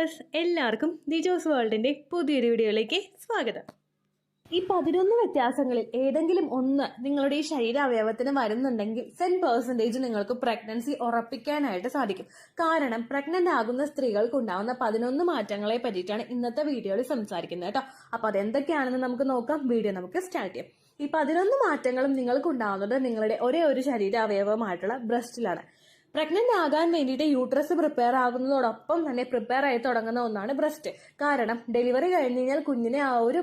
Dears, എല്ലാവർക്കും ദിജോസ് വേൾഡിന്റെ പുതിയൊരു വീഡിയോയിലേക്ക് സ്വാഗതം. ഈ 11 വ്യത്യാസങ്ങളിൽ ഏതെങ്കിലും ഒന്ന് നിങ്ങളുടെ ഈ ശരീരാവയവത്തിന് വരുന്നുണ്ടെങ്കിൽ 10% നിങ്ങൾക്ക് പ്രഗ്നൻസി ഉറപ്പിക്കാനായിട്ട് സാധിക്കും. കാരണം പ്രഗ്നന്റ് ആകുന്ന സ്ത്രീകൾക്ക് ഉണ്ടാവുന്ന 11 മാറ്റങ്ങളെ പറ്റിയിട്ടാണ് ഇന്നത്തെ വീഡിയോയിൽ സംസാരിക്കുന്നത് കേട്ടോ. അപ്പൊ അതെന്തൊക്കെയാണെന്ന് നമുക്ക് നോക്കാം. വീഡിയോ നമുക്ക് സ്റ്റാർട്ട് ചെയ്യാം. ഈ 11 മാറ്റങ്ങളും നിങ്ങൾക്ക് ഉണ്ടാവുന്നത് നിങ്ങളുടെ ഒരേ ഒരു ശരീരാവയവമായിട്ടുള്ള ബ്രസ്റ്റിലാണ്. പ്രഗ്നന്റ് ആകാൻ വേണ്ടിയിട്ട് യൂട്രസ് പ്രിപ്പയർ ആകുന്നതോടൊപ്പം തന്നെ പ്രിപ്പയർ ആയി തുടങ്ങുന്ന ഒന്നാണ് ബ്രസ്റ്റ്. കാരണം ഡെലിവറി കഴിഞ്ഞ് കഴിഞ്ഞാൽ കുഞ്ഞിനെ ആ ഒരു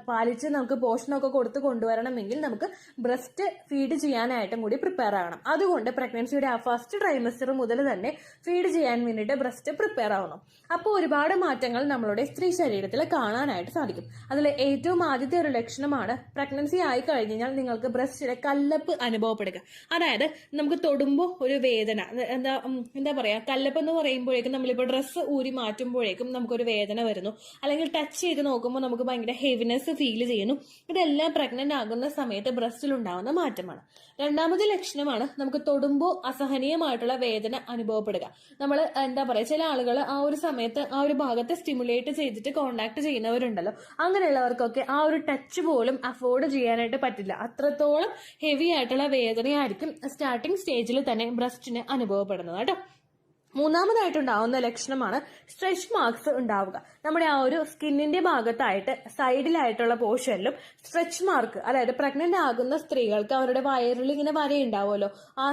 പാലിച്ച് നമുക്ക് പോഷണമൊക്കെ കൊടുത്ത് കൊണ്ടുവരണമെങ്കിൽ നമുക്ക് ബ്രസ്റ്റ് ഫീഡ് ചെയ്യാനായിട്ടും കൂടി പ്രിപ്പയർ ആകണം. അതുകൊണ്ട് പ്രഗ്നൻസിയുടെ ആ ഫസ്റ്റ് ട്രൈമസ്റ്റർ മുതൽ തന്നെ ഫീഡ് ചെയ്യാൻ വേണ്ടിയിട്ട് ബ്രസ്റ്റ് പ്രിപ്പയർ ആവണം. അപ്പോൾ ഒരുപാട് മാറ്റങ്ങൾ നമ്മളുടെ സ്ത്രീ ശരീരത്തിൽ കാണാനായിട്ട് സാധിക്കും. അതിൽ ഏറ്റവും ആദ്യത്തെ ഒരു ലക്ഷണമാണ് പ്രഗ്നൻസി ആയി കഴിഞ്ഞ് കഴിഞ്ഞാൽ നിങ്ങൾക്ക് ബ്രസ്റ്റിലെ കല്ലപ്പ് അനുഭവപ്പെടുക. അതായത് നമുക്ക് തൊടുമ്പോൾ ഒരു വേദന, എന്താ പറയാ, കല്ലപ്പ് എന്ന് പറയുമ്പോഴേക്കും നമ്മളിപ്പോൾ ഡ്രസ്സ് ഊരി മാറ്റുമ്പോഴേക്കും നമുക്കൊരു വേദന വരുന്നു, അല്ലെങ്കിൽ ടച്ച് ചെയ്ത് നോക്കുമ്പോൾ നമുക്ക് ഭയങ്കര ഹെവിനെസ് ഫീൽ ചെയ്യുന്നു. ഇതെല്ലാം പ്രഗ്നന്റ് ആകുന്ന സമയത്ത് ബ്രസ്റ്റിൽ ഉണ്ടാകുന്ന മാറ്റമാണ്. രണ്ടാമത്തെ ലക്ഷണമാണ് നമുക്ക് തൊടുമ്പോൾ അസഹനീയമായിട്ടുള്ള വേദന അനുഭവപ്പെടുക. നമ്മൾ എന്താ പറയാ, ചില ആളുകൾ ആ ഒരു സമയത്ത് ആ ഒരു ഭാഗത്തെ സ്റ്റിമുലേറ്റ് ചെയ്തിട്ട് കോണ്ടാക്ട് ചെയ്യുന്നവരുണ്ടല്ലോ, അങ്ങനെയുള്ളവർക്കൊക്കെ ആ ഒരു ടച്ച് പോലും അഫോർഡ് ചെയ്യാനായിട്ട് പറ്റില്ല. അത്രത്തോളം ഹെവി ആയിട്ടുള്ള വേദനയായിരിക്കും സ്റ്റാർട്ടിംഗ് സ്റ്റേജിൽ തന്നെ ബ്രസ്റ്റിന് അനുഭവപ്പെടുന്നത് കേട്ടോ. മൂന്നാമതായിട്ടുണ്ടാവുന്ന ലക്ഷണമാണ് സ്ട്രെച്ച് മാർക്സ് ഉണ്ടാവുക. നമ്മുടെ ആ ഒരു സ്കിന്നിന്റെ ഭാഗത്തായിട്ട് സൈഡിലായിട്ടുള്ള പോർഷനിലും സ്ട്രെച്ച് മാർക്ക്, അതായത് പ്രഗ്നന്റ് ആകുന്ന സ്ത്രീകൾക്ക് അവരുടെ വയറിൽ ഇങ്ങനെ വരയുണ്ടാവുമല്ലോ, ആ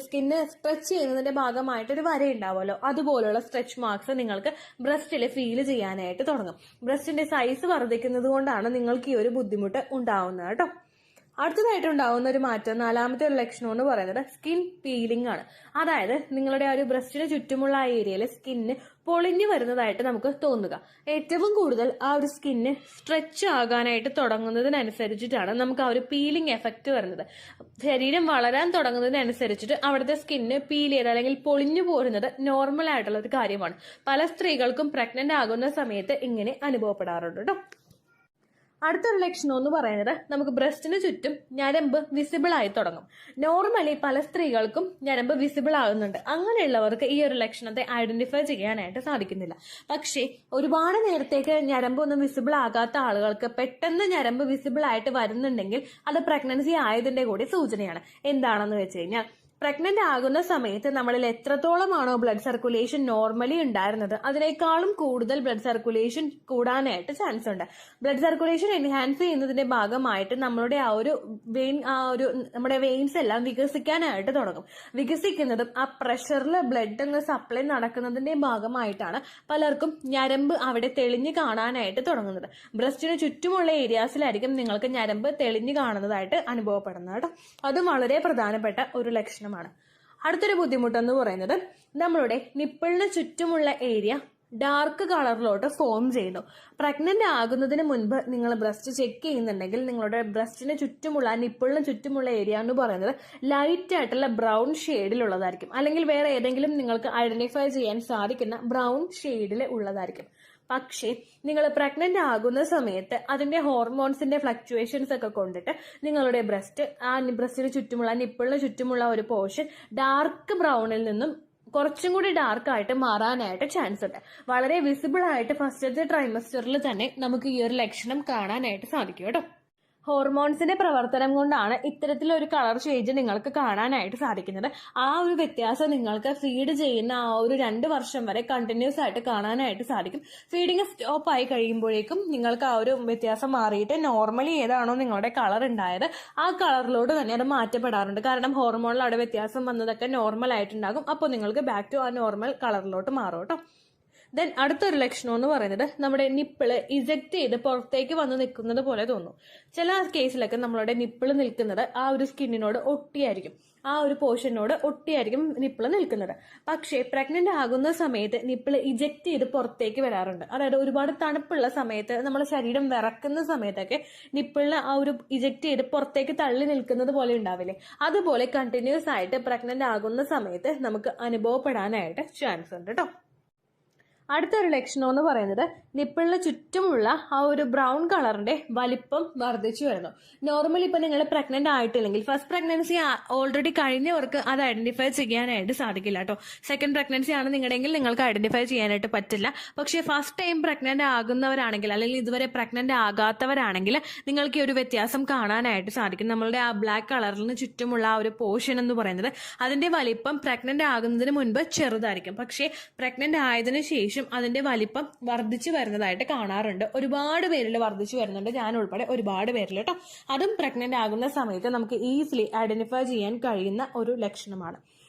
സ്കിന്ന് സ്ട്രെച്ച് ചെയ്യുന്നതിന്റെ ഭാഗമായിട്ട് ഒരു വരയുണ്ടാവുമല്ലോ, അതുപോലുള്ള സ്ട്രെച്ച് മാർക്സ് നിങ്ങൾക്ക് ബ്രസ്റ്റിൽ ഫീൽ ചെയ്യാനായിട്ട് തുടങ്ങും. ബ്രസ്റ്റിന്റെ സൈസ് വർദ്ധിക്കുന്നത് കൊണ്ടാണ് നിങ്ങൾക്ക് ഈ ഒരു ബുദ്ധിമുട്ട് ഉണ്ടാവുന്നത് കേട്ടോ. അടുത്തതായിട്ടുണ്ടാവുന്ന ഒരു മാറ്റം, നാലാമത്തെ ഒരു ലക്ഷണം എന്ന് പറയുന്നത് സ്കിൻ പീലിംഗ് ആണ്. അതായത് നിങ്ങളുടെ ആ ഒരു ബ്രസ്റ്റിന് ചുറ്റുമുള്ള ആ ഏരിയയിൽ സ്കിന്ന് പൊളിഞ്ഞു വരുന്നതായിട്ട് നമുക്ക് തോന്നുക. ഏറ്റവും കൂടുതൽ ആ ഒരു സ്കിന്ന് സ്ട്രെച്ച് ആകാനായിട്ട് തുടങ്ങുന്നതിനനുസരിച്ചിട്ടാണ് നമുക്ക് ആ ഒരു പീലിംഗ് എഫക്റ്റ് വരുന്നത്. ശരീരം വളരാൻ തുടങ്ങുന്നതിനനുസരിച്ചിട്ട് അവിടുത്തെ സ്കിന്ന് പീൽ ചെയ്ത് അല്ലെങ്കിൽ പൊളിഞ്ഞു പോരുന്നത് നോർമൽ ആയിട്ടുള്ള ഒരു കാര്യമാണ്. പല സ്ത്രീകൾക്കും പ്രഗ്നന്റ് ആകുന്ന സമയത്ത് ഇങ്ങനെ അനുഭവപ്പെടാറുണ്ട് കേട്ടോ. അടുത്തൊരു ലക്ഷണം എന്ന് പറയുന്നത് നമുക്ക് ബ്രസ്റ്റിന് ചുറ്റും ഞരമ്പ് വിസിബിൾ ആയി തുടങ്ങും. നോർമലി പല സ്ത്രീകൾക്കും ഞരമ്പ് വിസിബിൾ ആകുന്നുണ്ട്. അങ്ങനെയുള്ളവർക്ക് ഈ ഒരു ലക്ഷണത്തെ ഐഡന്റിഫൈ ചെയ്യാനായിട്ട് സാധിക്കുന്നില്ല. പക്ഷേ ഒരുപാട് നേരത്തേക്ക് ഞരമ്പ് ഒന്നും വിസിബിൾ ആകാത്ത ആളുകൾക്ക് പെട്ടെന്ന് ഞരമ്പ് വിസിബിൾ ആയിട്ട് വരുന്നുണ്ടെങ്കിൽ അത് പ്രഗ്നൻസി ആയതിന്റെ കൂടി സൂചനയാണ്. എന്താണെന്ന് വെച്ച് കഴിഞ്ഞാൽ, പ്രഗ്നന്റ് ആകുന്ന സമയത്ത് നമ്മളിൽ എത്രത്തോളമാണോ ബ്ലഡ് സർക്കുലേഷൻ നോർമലി ഉണ്ടായിരുന്നത് അതിനേക്കാളും കൂടുതൽ ബ്ലഡ് സർക്കുലേഷൻ കൂടാനായിട്ട് ചാൻസ് ഉണ്ട്. ബ്ലഡ് സർക്കുലേഷൻ എൻഹാൻസ് ചെയ്യുന്നതിന്റെ ഭാഗമായിട്ട് നമ്മളുടെ ആ ഒരു നമ്മുടെ വെയിൻസ് എല്ലാം വികസിക്കാനായിട്ട് തുടങ്ങും. വികസിക്കുന്നതും ആ പ്രഷറിൽ ബ്ലഡ് അങ്ങ് സപ്ലൈ നടക്കുന്നതിന്റെ ഭാഗമായിട്ടാണ് പലർക്കും ഞരമ്പ് അവിടെ തെളിഞ്ഞു കാണാനായിട്ട് തുടങ്ങുന്നത്. ബ്രസ്റ്റിന് ചുറ്റുമുള്ള ഏരിയാസിലായിരിക്കും നിങ്ങൾക്ക് ഞരമ്പ് തെളിഞ്ഞു കാണുന്നതായിട്ട് അനുഭവപ്പെടുന്നത് കേട്ടോ. അതും വളരെ പ്രധാനപ്പെട്ട ഒരു ലക്ഷണം. അടുത്തൊരു ബുദ്ധിമുട്ടെന്ന് പറയുന്നത് നമ്മളുടെ നിപ്പിളിന് ചുറ്റുമുള്ള ഏരിയ ഡാർക്ക് കളറിലോട്ട് ഫോം ചെയ്യുന്നു. പ്രഗ്നന്റ് ആകുന്നതിന് മുൻപ് നിങ്ങൾ ബ്രസ്റ്റ് ചെക്ക് ചെയ്യുന്നുണ്ടെങ്കിൽ നിങ്ങളുടെ ബ്രസ്റ്റിന് ചുറ്റുമുള്ള നിപ്പിളിന് ചുറ്റുമുള്ള ഏരിയ എന്ന് പറയുന്നത് ലൈറ്റ് ആയിട്ടുള്ള ബ്രൗൺ ഷെയ്ഡിലുള്ളതായിരിക്കും, അല്ലെങ്കിൽ വേറെ ഏതെങ്കിലും നിങ്ങൾക്ക് ഐഡന്റിഫൈ ചെയ്യാൻ സാധിക്കുന്ന ബ്രൗൺ ഷെയ്ഡിൽ ഉള്ളതായിരിക്കും. പക്ഷേ നിങ്ങൾ പ്രഗ്നന്റ് ആകുന്ന സമയത്ത് അതിന്റെ ഹോർമോൺസിന്റെ ഫ്ലക്ച്വേഷൻസ് ഒക്കെ കൊണ്ടിട്ട് നിങ്ങളുടെ ബ്രസ്റ്റിന് ചുറ്റുമുള്ള നിപ്പിളിന് ചുറ്റുമുള്ള ഒരു പോർഷൻ ഡാർക്ക് ബ്രൗണിൽ നിന്നും കുറച്ചും കൂടി ഡാർക്ക് ആയിട്ട് മാറാനായിട്ട് ചാൻസ് ഉണ്ട്. വളരെ വിസിബിൾ ആയിട്ട് ഫസ്റ്റത്തെ ട്രൈമസ്റ്ററിൽ തന്നെ നമുക്ക് ഈ ഒരു ലക്ഷണം കാണാനായിട്ട് സാധിക്കും കേട്ടോ. ഹോർമോൺസിന്റെ പ്രവർത്തനം കൊണ്ടാണ് ഇത്തരത്തിലൊരു കളർ ചേഞ്ച് നിങ്ങൾക്ക് കാണാനായിട്ട് സാധിക്കുന്നത്. ആ ഒരു വ്യത്യാസം നിങ്ങൾക്ക് ഫീഡ് ചെയ്യുന്ന ആ ഒരു 2 വർഷം വരെ കണ്ടിന്യൂസ് ആയിട്ട് കാണാനായിട്ട് സാധിക്കും. ഫീഡിങ് സ്റ്റോപ്പ് ആയി കഴിയുമ്പോഴേക്കും നിങ്ങൾക്ക് ആ ഒരു വ്യത്യാസം മാറിയിട്ട് നോർമലി ഏതാണോ നിങ്ങളുടെ കളർ ഉണ്ടായത് ആ കളറിലോട്ട് തന്നെ അത് മാറ്റപ്പെടാറുണ്ട്. കാരണം ഹോർമോണിൽ അവിടെ വ്യത്യാസം വന്നതൊക്കെ നോർമൽ ആയിട്ടുണ്ടാകും. അപ്പോൾ നിങ്ങൾക്ക് ബാക്ക് ടു ആ നോർമൽ കളറിലോട്ട് മാറും കേട്ടോ. ദെൻ അടുത്തൊരു ലക്ഷണം എന്ന് പറയുന്നത് നമ്മുടെ നിപ്പിള് ഇജക്ട് ചെയ്ത് പുറത്തേക്ക് വന്ന് നിൽക്കുന്നത് പോലെ തോന്നും. ചില കേസിലൊക്കെ നമ്മളുടെ നിപ്പിള് നിൽക്കുന്നത് ആ ഒരു സ്കിന്നിനോട് ഒട്ടിയായിരിക്കും, ആ ഒരു പോർഷനോട് ഒട്ടിയായിരിക്കും നിപ്പിള് നിൽക്കുന്നത്. പക്ഷേ പ്രഗ്നന്റ് ആകുന്ന സമയത്ത് നിപ്പിള് ഇജക്ട് ചെയ്ത് പുറത്തേക്ക് വരാറുണ്ട്. അതായത് ഒരുപാട് തണുപ്പുള്ള സമയത്ത് നമ്മുടെ ശരീരം വിറക്കുന്ന സമയത്തൊക്കെ നിപ്പിളിന് ആ ഒരു ഇജക്ട് ചെയ്ത് പുറത്തേക്ക് തള്ളി നിൽക്കുന്നത് പോലെ ഉണ്ടാവില്ലേ, അതുപോലെ കണ്ടിന്യൂസ് ആയിട്ട് പ്രഗ്നന്റ് ആകുന്ന സമയത്ത് നമുക്ക് അനുഭവപ്പെടാനായിട്ട് ചാൻസ് ഉണ്ട് കേട്ടോ. അടുത്തൊരു ലക്ഷണം എന്ന് പറയുന്നത് നിപ്പിളിന് ചുറ്റുമുള്ള ആ ഒരു ബ്രൗൺ കളറിന്റെ വലിപ്പം വർദ്ധിച്ചു വരുന്നു. നോർമലി ഇപ്പൊ നിങ്ങൾ പ്രഗ്നന്റ് ആയിട്ടില്ലെങ്കിൽ ഫസ്റ്റ് പ്രഗ്നൻസി ഓൾറെഡി കഴിഞ്ഞവർക്ക് അത് ഐഡന്റിഫൈ ചെയ്യാനായിട്ട് സാധിക്കില്ല കേട്ടോ. സെക്കൻഡ് പ്രഗ്നൻസി ആണ് നിങ്ങളുടെങ്കിൽ നിങ്ങൾക്ക് ഐഡന്റിഫൈ ചെയ്യാനായിട്ട് പറ്റില്ല. പക്ഷേ ഫസ്റ്റ് ടൈം പ്രഗ്നന്റ് ആകുന്നവരാണെങ്കിൽ അല്ലെങ്കിൽ ഇതുവരെ പ്രഗ്നന്റ് ആകാത്തവരാണെങ്കിൽ നിങ്ങൾക്ക് ഈ ഒരു വ്യത്യാസം കാണാനായിട്ട് സാധിക്കും. നമ്മളുടെ ആ ബ്ലാക്ക് കളറിന് ചുറ്റുമുള്ള ആ ഒരു പോർഷൻ എന്ന് പറയുന്നത് അതിന്റെ വലിപ്പം പ്രഗ്നന്റ് ആകുന്നതിന് മുൻപ് ചെറുതായിരിക്കും. പക്ഷേ പ്രഗ്നന്റ് ആയതിനു ശേഷം അതിന്റെ വലിപ്പം വർദ്ധിച്ചു വരുന്നതായിട്ട് കാണാറുണ്ട്. ഒരുപാട് പേരിൽ വർദ്ധിച്ചു വരുന്നുണ്ട്, ഞാൻ ഉൾപ്പെടെ ഒരുപാട് പേരിൽ കേട്ടോ. അതും പ്രഗ്നന്റ് ആകുന്ന സമയത്ത് നമുക്ക് ഈസിലി ഐഡന്റിഫൈ ചെയ്യാൻ കഴിയുന്ന ഒരു ലക്ഷണമാണ്.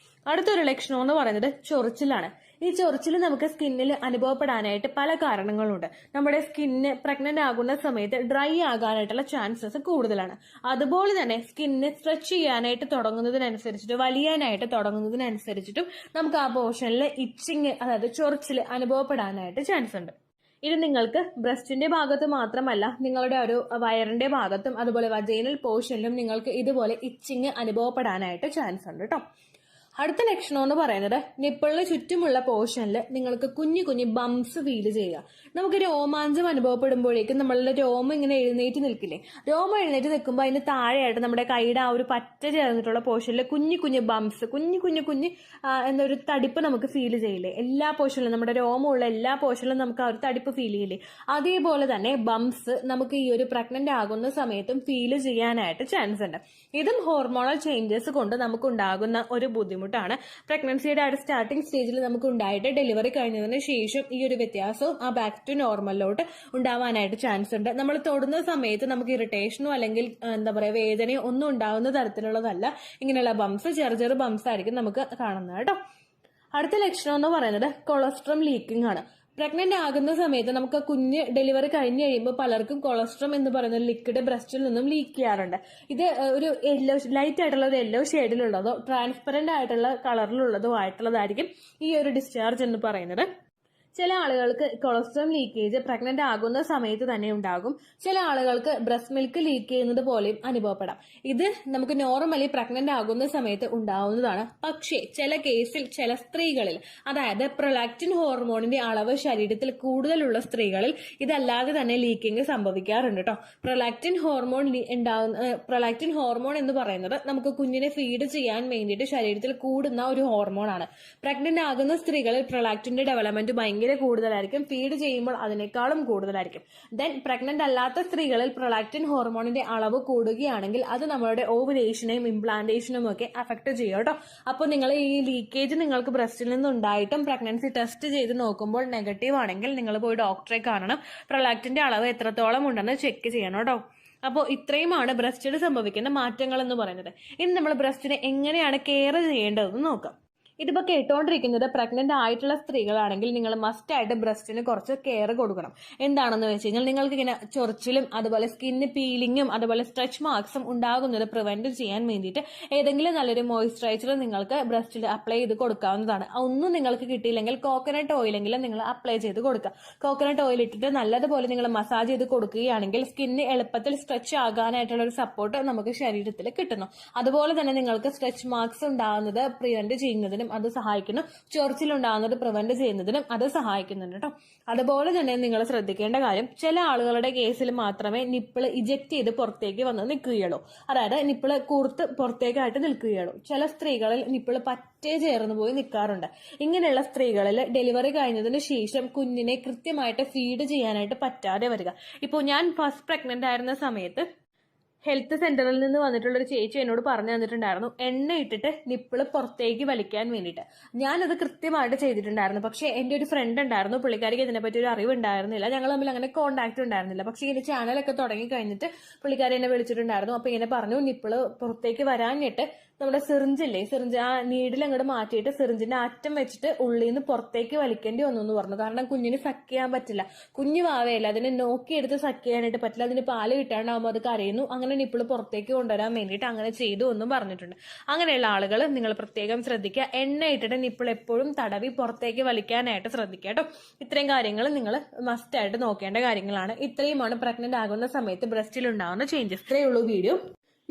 അടുത്തൊരു ലക്ഷണം എന്ന് പറയുന്നത് ചൊറിച്ചിലാണ്. ഈ ചൊറിച്ചിൽ നമുക്ക് സ്കിന്നിൽ അനുഭവപ്പെടാനായിട്ട് പല കാരണങ്ങളുണ്ട്. നമ്മുടെ സ്കിന്ന് പ്രഗ്നന്റ് ആകുന്ന സമയത്ത് ഡ്രൈ ആകാനായിട്ടുള്ള ചാൻസസ് കൂടുതലാണ്. അതുപോലെ തന്നെ സ്കിന്ന് സ്ട്രെച്ച് ചെയ്യാനായിട്ട് തുടങ്ങുന്നതിനനുസരിച്ചിട്ട് വലിയാനായിട്ട് തുടങ്ങുന്നതിനനുസരിച്ചിട്ടും നമുക്ക് ആ പോർഷനിൽ ഇച്ചിങ്, അതായത് ചൊറിച്ചിൽ അനുഭവപ്പെടാനായിട്ട് ചാൻസ് ഉണ്ട്. ഇത് നിങ്ങൾക്ക് ബ്രസ്റ്റിന്റെ ഭാഗത്ത് മാത്രമല്ല, നിങ്ങളുടെ ഒരു വയറിന്റെ ഭാഗത്തും അതുപോലെ വജൈനൽ പോർഷനിലും നിങ്ങൾക്ക് ഇതുപോലെ ഇച്ചിങ് അനുഭവപ്പെടാനായിട്ട് ചാൻസ് ഉണ്ട് കേട്ടോ. അടുത്ത ലക്ഷണം എന്ന് പറയുന്നത് നിപ്പിളിന് ചുറ്റുമുള്ള പോർഷനിൽ നിങ്ങൾക്ക് കുഞ്ഞു കുഞ്ഞു ബംസ് ഫീൽ ചെയ്യുക. നമുക്ക് രോമാഞ്ചം അനുഭവപ്പെടുമ്പോഴേക്കും നമ്മളുടെ രോമം ഇങ്ങനെ എഴുന്നേറ്റ് നിൽക്കില്ലേ, രോമം എഴുന്നേറ്റ് നിൽക്കുമ്പോൾ അതിന് താഴെയായിട്ട് നമ്മുടെ കൈയുടെ ആ ഒരു പറ്റ ചേർന്നിട്ടുള്ള പോർഷനിൽ കുഞ്ഞു കുഞ്ഞു ബംസ്, കുഞ്ഞു എന്നൊരു തടിപ്പ് നമുക്ക് ഫീൽ ചെയ്യില്ലേ. എല്ലാ പോർഷനിലും നമ്മുടെ രോമമുള്ള എല്ലാ പോർഷനിലും നമുക്ക് ആ ഒരു തടിപ്പ് ഫീൽ ചെയ്യില്ലേ. അതേപോലെ തന്നെ ബംസ് നമുക്ക് ഈ ഒരു പ്രഗ്നന്റ് ആകുന്ന സമയത്തും ഫീൽ ചെയ്യാനായിട്ട് ചാൻസ് ഉണ്ട്. ഇതും ഹോർമോണൽ ചേഞ്ചസ് കൊണ്ട് നമുക്ക് ഉണ്ടാകുന്ന ഒരു ബുദ്ധിമുട്ടാണ്. പ്രഗ്നൻസിയുടെ ആ ഒരു സ്റ്റാർട്ടിംഗ് സ്റ്റേജിൽ നമുക്ക് ഉണ്ടായിട്ട് ഡെലിവറി കഴിഞ്ഞതിന് ശേഷം ഈ ഒരു വ്യത്യാസവും ആ ബാക്ക് ടു നോർമലിലോട്ട് ഉണ്ടാവാനായിട്ട് ചാൻസ് ഉണ്ട്. നമ്മൾ തൊടുന്ന സമയത്ത് നമുക്ക് ഇറിറ്റേഷനോ അല്ലെങ്കിൽ എന്താ പറയുക വേദനയോ ഒന്നും ഉണ്ടാവുന്ന തരത്തിലുള്ളതല്ല. ഇങ്ങനെയുള്ള ബംസ് ചെറു ബംസ് ആയിരിക്കും നമുക്ക് കാണുന്നത് കേട്ടോ. അടുത്ത ലക്ഷണം എന്ന് പറയുന്നത് കൊളസ്ട്രോൾ ലീക്കിംഗ് ആണ്. പ്രഗ്നന്റ് ആകുന്ന സമയത്ത് നമുക്ക് കുഞ്ഞ് ഡെലിവറി കഴിഞ്ഞ് കഴിയുമ്പോൾ പലർക്കും കൊളസ്ട്രോൾ എന്ന് പറയുന്ന ലിക്വിഡ് ബ്രസ്റ്റിൽ നിന്നും ലീക്ക് ചെയ്യാറുണ്ട്. ഇത് ഒരു യെല്ലോ, ലൈറ്റ് ആയിട്ടുള്ള ഒരു യെല്ലോ ഷെയ്ഡിലുള്ളതോ ട്രാൻസ്പെറന്റ് ആയിട്ടുള്ള കളറിലുള്ളതോ ആയിട്ടുള്ളതായിരിക്കും ഈ ഒരു ഡിസ്ചാർജ് എന്ന് പറയുന്നത്. ചില ആളുകൾക്ക് കൊളസ്ട്രോൾ ലീക്കേജ് പ്രഗ്നന്റ് ആകുന്ന സമയത്ത് തന്നെ ഉണ്ടാകും. ചില ആളുകൾക്ക് ബ്രസ്റ്റ് മിൽക്ക് ലീക്ക് ചെയ്യുന്നത് പോലെയും അനുഭവപ്പെടാം. ഇത് നമുക്ക് നോർമലി പ്രഗ്നന്റ് ആകുന്ന സമയത്ത് ഉണ്ടാവുന്നതാണ്. പക്ഷേ ചില കേസിൽ ചില സ്ത്രീകളിൽ, അതായത് പ്രൊലാക്റ്റിൻ ഹോർമോണിന്റെ അളവ് ശരീരത്തിൽ കൂടുതലുള്ള സ്ത്രീകളിൽ ഇതല്ലാതെ തന്നെ ലീക്കിംഗ് സംഭവിക്കാറുണ്ട് കേട്ടോ. പ്രൊലാക്റ്റിൻ ഹോർമോൺ എന്ന് പറയുന്നത് നമുക്ക് കുഞ്ഞിനെ ഫീഡ് ചെയ്യാൻ വേണ്ടിയിട്ട് ശരീരത്തിൽ കൂടുന്ന ഒരു ഹോർമോണാണ്. പ്രഗ്നന്റ് ആകുന്ന സ്ത്രീകളിൽ പ്രൊലാക്റ്റിന്റെ ഡെവലപ്മെന്റ് ഭയങ്കര കൂടുതലായിരിക്കും. ഫീഡ് ചെയ്യുമ്പോൾ അതിനേക്കാളും കൂടുതലായിരിക്കും. ദെൻ പ്രഗ്നന്റ് അല്ലാത്ത സ്ത്രീകളിൽ പ്രൊലാക്റ്റിൻ ഹോർമോണിന്റെ അളവ് കൂടുകയാണെങ്കിൽ അത് നമ്മളുടെ ഓവുലേഷനെയും ഇംപ്ലാന്റേഷനും ഒക്കെ അഫക്ട് ചെയ്യും കേട്ടോ. അപ്പോൾ നിങ്ങൾ ഈ ലീക്കേജ് നിങ്ങൾക്ക് ബ്രസ്റ്റിൽ നിന്നുണ്ടായിട്ടും പ്രഗ്നൻസി ടെസ്റ്റ് ചെയ്ത് നോക്കുമ്പോൾ നെഗറ്റീവ് ആണെങ്കിൽ നിങ്ങൾ പോയി ഡോക്ടറെ കാണണം. പ്രൊലാക്റ്റിന്റെ അളവ് എത്രത്തോളം ഉണ്ടെന്ന് ചെക്ക് ചെയ്യണം കേട്ടോ. അപ്പോൾ ഇത്രയുമാണ് ബ്രസ്റ്റിൽ സംഭവിക്കുന്ന മാറ്റങ്ങൾ എന്ന് പറയുന്നത്. ഇനി നമ്മൾ ബ്രസ്റ്റിനെ എങ്ങനെയാണ് കെയർ ചെയ്യേണ്ടതെന്ന് നോക്കാം. ഇതിപ്പോൾ കേട്ടോണ്ടിരിക്കുന്നത് പ്രഗ്നന്റ് ആയിട്ടുള്ള സ്ത്രീകളാണെങ്കിൽ നിങ്ങൾ മസ്റ്റ് ആയിട്ട് ബ്രസ്റ്റിന് കുറച്ച് കെയർ കൊടുക്കണം. എന്താണെന്ന് വെച്ച് കഴിഞ്ഞാൽ നിങ്ങൾക്ക് ഇങ്ങനെ ചൊറിച്ചിലും അതുപോലെ സ്കിന്ന് പീലിങ്ങും അതുപോലെ സ്ട്രെച്ച് മാർക്സും ഉണ്ടാകുന്നത് പ്രിവെന്റ് ചെയ്യാൻ വേണ്ടിയിട്ട് ഏതെങ്കിലും നല്ലൊരു മോയ്സ്ചറൈസർ നിങ്ങൾക്ക് ബ്രസ്റ്റിൽ അപ്ലൈ ചെയ്ത് കൊടുക്കാവുന്നതാണ്. ഒന്നും നിങ്ങൾക്ക് കിട്ടിയില്ലെങ്കിൽ കോക്കനട്ട് ഓയിലെങ്കിലും നിങ്ങൾ അപ്ലൈ ചെയ്ത് കൊടുക്കുക. കോക്കനട്ട് ഓയിൽ ഇട്ടിട്ട് നല്ലതുപോലെ നിങ്ങൾ മസാജ് ചെയ്ത് കൊടുക്കുകയാണെങ്കിൽ സ്കിന്ന് എളുപ്പത്തിൽ സ്ട്രെച്ച് ആകാനായിട്ടുള്ള ഒരു സപ്പോർട്ട് നമുക്ക് ശരീരത്തിൽ കിട്ടുന്നു. അതുപോലെ തന്നെ നിങ്ങൾക്ക് സ്ട്രെച്ച് മാർക്സ് ഉണ്ടാകുന്നത് പ്രിവെന്റ് ചെയ്യുന്നതിനും അത് സഹായിക്കുന്നു. ചൊറിച്ചിലുണ്ടാകുന്നത് പ്രിവെന്റ് ചെയ്യുന്നതിനും അത് സഹായിക്കുന്നുണ്ട് കേട്ടോ. അതുപോലെ തന്നെ നിങ്ങൾ ശ്രദ്ധിക്കേണ്ട കാര്യം, ചില ആളുകളുടെ കേസിൽ മാത്രമേ നിപ്പിള് ഇജക്ട് ചെയ്ത് പുറത്തേക്ക് വന്ന് നിൽക്കുകയുള്ളൂ. അതായത് നിപ്പിള് കൂർത്ത് പുറത്തേക്കായിട്ട് നിൽക്കുകയുള്ളൂ. ചില സ്ത്രീകളിൽ നിപ്പിള് പറ്റേ ചേർന്ന് പോയി നിൽക്കാറുണ്ട്. ഇങ്ങനെയുള്ള സ്ത്രീകളിൽ ഡെലിവറി കഴിഞ്ഞതിന് ശേഷം കുഞ്ഞിനെ കൃത്യമായിട്ട് ഫീഡ് ചെയ്യാനായിട്ട് പറ്റാതെ വരിക. ഇപ്പോൾ ഞാൻ ഫസ്റ്റ് പ്രഗ്നന്റ് ആയിരുന്ന സമയത്ത് ഹെൽത്ത് സെന്ററിൽ നിന്ന് വന്നിട്ടുള്ള ഒരു ചേച്ചി എന്നോട് പറഞ്ഞു തന്നിട്ടുണ്ടായിരുന്നു എണ്ണ ഇട്ടിട്ട് നിപ്പിള് പുറത്തേക്ക് വലിക്കാൻ വേണ്ടിയിട്ട്. ഞാനത് കൃത്യമായിട്ട് ചെയ്തിട്ടുണ്ടായിരുന്നു. പക്ഷെ എൻ്റെ ഒരു ഫ്രണ്ട് ഉണ്ടായിരുന്നു, പുള്ളിക്കാരിക്ക് ഇതിനെപ്പറ്റി ഒരു അറിവ് ഉണ്ടായിരുന്നില്ല. ഞങ്ങൾ തമ്മിൽ അങ്ങനെ കോണ്ടാക്ട് ഉണ്ടായിരുന്നില്ല. പക്ഷെ ഇതിന്റെ ചാനലൊക്കെ തുടങ്ങി കഴിഞ്ഞിട്ട് പുള്ളിക്കാരി എന്നെ വിളിച്ചിട്ടുണ്ടായിരുന്നു. അപ്പൊ ഇങ്ങനെ പറഞ്ഞു നിപ്പിള് പുറത്തേക്ക് വരാനിട്ട് നമ്മുടെ സിറിഞ്ചില്ലേ, സിറിഞ്ച് ആ നീഡിൽ അങ്ങോട്ട് മാറ്റിയിട്ട് സിറിഞ്ചിന്റെ അറ്റം വെച്ചിട്ട് ഉള്ളിൽ നിന്ന് പുറത്തേക്ക് വലിക്കേണ്ടി വന്നു എന്ന് പറഞ്ഞു. കാരണം കുഞ്ഞിന് സക്ക് ചെയ്യാൻ പറ്റില്ല, കുഞ്ഞു വാവയല്ല, അതിനെ നോക്കിയെടുത്ത് സക്ക് ചെയ്യാനായിട്ട് പറ്റില്ല, അതിന് പാല് കിട്ടാണ്ടാവുമ്പോൾ അത് കരയുന്നു. അങ്ങനെ നിപ്പിള് പുറത്തേക്ക് കൊണ്ടുവരാൻ വേണ്ടിയിട്ട് അങ്ങനെ ചെയ്തു എന്നും പറഞ്ഞിട്ടുണ്ട്. അങ്ങനെയുള്ള ആളുകൾ നിങ്ങൾ പ്രത്യേകം ശ്രദ്ധിക്കുക. എണ്ണ ഇട്ടിട്ട് നിപ്പിൾ എപ്പോഴും തടവി പുറത്തേക്ക് വലിക്കാനായിട്ട് ശ്രദ്ധിക്കുക കേട്ടോ. ഇത്രയും കാര്യങ്ങൾ നിങ്ങൾ മസ്റ്റ് ആയിട്ട് നോക്കേണ്ട കാര്യങ്ങളാണ്. ഇത്രയുമാണ് പ്രഗ്നന്റ് ആകുന്ന സമയത്ത് ബ്രസ്റ്റിൽ ഉണ്ടാകുന്ന ചേഞ്ചസ്. ഇത്രയേ ഉള്ളൂ വീഡിയോ.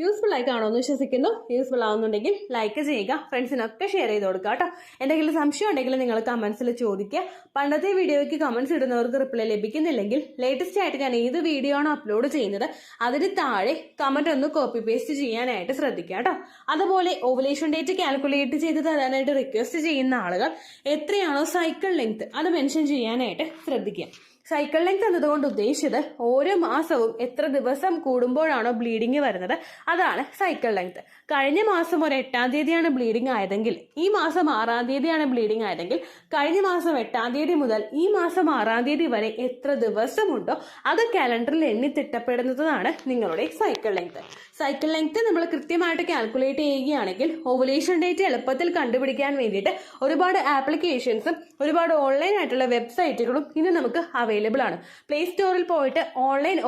യൂസ്ഫുൾ ആയി കാണുമെന്ന് വിശ്വസിക്കുന്നു. യൂസ്ഫുൾ ആവുന്നുണ്ടെങ്കിൽ ലൈക്ക് ചെയ്യുക, ഫ്രണ്ട്സിനൊക്കെ ഷെയർ ചെയ്ത് കൊടുക്കുക കേട്ടോ. എന്തെങ്കിലും സംശയം ഉണ്ടെങ്കിൽ നിങ്ങൾ കമന്റ്സിൽ ചോദിക്കുക. പണ്ടത്തെ വീഡിയോയ്ക്ക് കമന്റ്സ് ഇടുന്നവർക്ക് റിപ്ലൈ ലഭിക്കുന്നില്ലെങ്കിൽ ലേറ്റസ്റ്റ് ആയിട്ട് ഞാൻ ഏത് വീഡിയോ ആണോ അപ്ലോഡ് ചെയ്യുന്നത് അതിന് താഴെ കമന്റ് ഒന്ന് കോപ്പി പേസ്റ്റ് ചെയ്യാനായിട്ട് ശ്രദ്ധിക്കുക കേട്ടോ. അതുപോലെ ഓവുലേഷൻ ഡേറ്റ് കാൽക്കുലേറ്റ് ചെയ്ത് തരാനായിട്ട് റിക്വസ്റ്റ് ചെയ്യുന്ന ആളുകൾ എത്രയാണോ സൈക്കിൾ ലെങ്ത് അത് മെൻഷൻ ചെയ്യാനായിട്ട് ശ്രദ്ധിക്കുക. സൈക്കിൾ ലെങ്ത് എന്നതുകൊണ്ട് ഉദ്ദേശിച്ചത് ഓരോ മാസവും എത്ര ദിവസം കൂടുമ്പോഴാണോ ബ്ലീഡിങ് വരുന്നത് അതാണ് സൈക്കിൾ ലെങ്ത്. കഴിഞ്ഞ മാസം ഒരു 8-ാം തീയതിയാണ് ബ്ലീഡിങ് ആയതെങ്കിൽ ഈ മാസം 6-ാം തീയതിയാണ് ബ്ലീഡിങ് ആയതെങ്കിൽ കഴിഞ്ഞ മാസം 8-ാം തീയതി മുതൽ ഈ മാസം 6-ാം തീയതി വരെ എത്ര ദിവസമുണ്ടോ അത് കാലണ്ടറിൽ എണ്ണി തിട്ടപ്പെടുന്നതാണ് നിങ്ങളുടെ സൈക്കിൾ ലെങ്ത്. സൈക്കിൾ ലെങ്ത് നമ്മൾ കൃത്യമായിട്ട് കാൽക്കുലേറ്റ് ചെയ്യുകയാണെങ്കിൽ ഓവുലേഷൻ ഡേറ്റ് എളുപ്പത്തിൽ കണ്ടുപിടിക്കാൻ വേണ്ടിയിട്ട് ഒരുപാട് ആപ്ലിക്കേഷൻസും ഒരുപാട് ഓൺലൈൻ ആയിട്ടുള്ള വെബ്സൈറ്റുകളും ഇന്ന് നമുക്ക് അവൈലബിൾ ആണ്. പ്ലേ സ്റ്റോറിൽ പോയിട്ട് ഓൺലൈൻ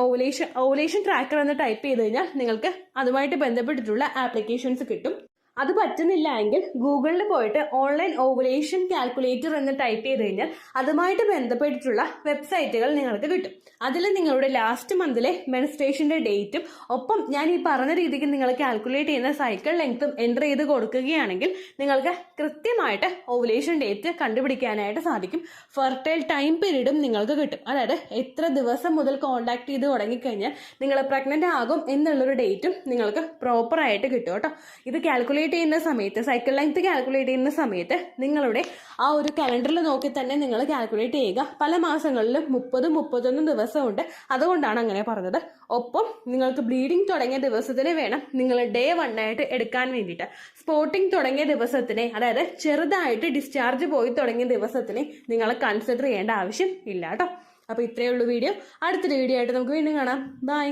ഓവുലേഷൻ ട്രാക്കർ എന്ന് ടൈപ്പ് ചെയ്ത് കഴിഞ്ഞാൽ നിങ്ങൾക്ക് അതുമായിട്ട് ബന്ധപ്പെട്ടിട്ടുള്ള ആപ്ലിക്കേഷൻസ് കിട്ടും. അത് പറ്റുന്നില്ല എങ്കിൽ ഗൂഗിളിൽ പോയിട്ട് ഓൺലൈൻ ഓവുലേഷൻ കാൽക്കുലേറ്റർ എന്ന് ടൈപ്പ് ചെയ്ത് കഴിഞ്ഞാൽ അതുമായിട്ട് ബന്ധപ്പെട്ടിട്ടുള്ള വെബ്സൈറ്റുകൾ നിങ്ങൾക്ക് കിട്ടും. അതിൽ നിങ്ങളുടെ ലാസ്റ്റ് മന്തിലെ മെൻസ്ട്രേഷന്റെ ഡേറ്റും ഒപ്പം ഞാൻ ഈ പറഞ്ഞ രീതിക്ക് നിങ്ങൾ കാൽക്കുലേറ്റ് ചെയ്യുന്ന സൈക്കിൾ ലെങ്ത്തും എൻ്റർ ചെയ്ത് കൊടുക്കുകയാണെങ്കിൽ നിങ്ങൾക്ക് കൃത്യമായിട്ട് ഓവുലേഷൻ ഡേറ്റ് കണ്ടുപിടിക്കാനായിട്ട് സാധിക്കും. ഫെർട്ടൈൽ ടൈം പീരീഡും നിങ്ങൾക്ക് കിട്ടും. അതായത് എത്ര ദിവസം മുതൽ കോണ്ടാക്ട് ചെയ്ത് തുടങ്ങിക്കഴിഞ്ഞാൽ നിങ്ങൾ പ്രഗ്നന്റ് ആകും എന്നുള്ളൊരു ഡേറ്റും നിങ്ങൾക്ക് പ്രോപ്പറായിട്ട് കിട്ടും കേട്ടോ. ഇത് കാൽക്കുലേറ്റ് ചെയ്യുന്ന സമയത്ത് സൈക്കിൾ ലെങ്ത് കാൽക്കുലേറ്റ് ചെയ്യുന്ന സമയത്ത് നിങ്ങളുടെ ആ ഒരു കലണ്ടറിൽ നോക്കി തന്നെ നിങ്ങൾ കാൽക്കുലേറ്റ് ചെയ്യുക. പല മാസങ്ങളിലും 30-31 ദിവസമുണ്ട്, അതുകൊണ്ടാണ് അങ്ങനെ പറഞ്ഞത്. ഒപ്പം നിങ്ങൾക്ക് ബ്ലീഡിങ് തുടങ്ങിയ ദിവസത്തിന് വേണം നിങ്ങൾ ഡേ 1 ആയിട്ട് എടുക്കാൻ വേണ്ടിയിട്ട്. സ്പോട്ടിങ് തുടങ്ങിയ ദിവസത്തിനെ, അതായത് ചെറുതായിട്ട് ഡിസ്ചാർജ് പോയി തുടങ്ങിയ ദിവസത്തിനെ നിങ്ങൾ കൺസിഡർ ചെയ്യേണ്ട ആവശ്യം ഇല്ല കേട്ടോ. അപ്പോൾ ഇത്രയേ ഉള്ളൂ വീഡിയോ. അടുത്തൊരു വീഡിയോ ആയിട്ട് നമുക്ക് വീണ്ടും കാണാം. ബൈ.